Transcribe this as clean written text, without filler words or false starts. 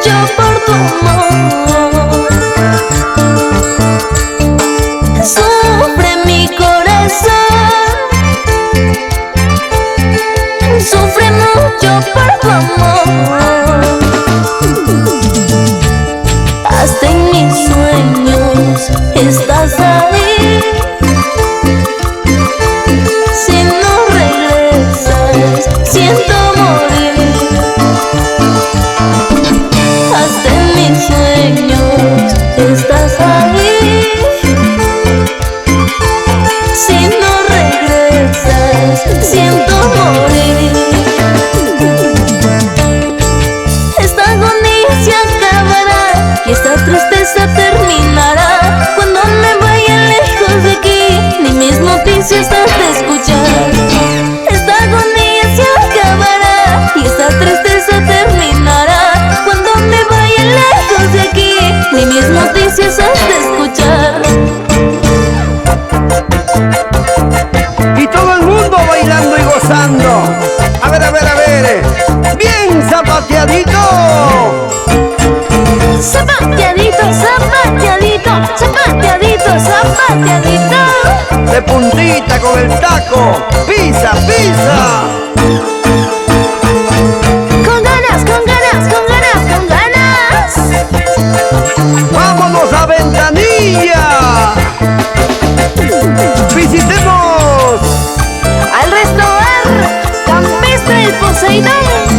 mucho por tu amor. Sufre mi corazón, sufre mucho por tu amor. Hasta en mis sueños estás ahí. Si no regresas, siento morir. Hasta en mis sueños estás ahí. Si no regresas, siento morir. Esta agonía se acabará y esta tristeza terminará cuando me vaya lejos de aquí, ni mis noticias has de escuchar. Esta agonía se acabará y esta tristeza terminará cuando me vaya lejos de aquí, ni mis noticias has de escuchar. Y todo el mundo bailando y gozando. A ver, a ver, a ver. Bien zapateadito. Zapateadito, zapateadito, zapateadito, zapateadito. De puntita con el taco. Pisa, pisa. Con ganas, con ganas, con ganas, con ganas. Vámonos a Ventanilla. Visitemos Al restaurante Campestre del Poseidón.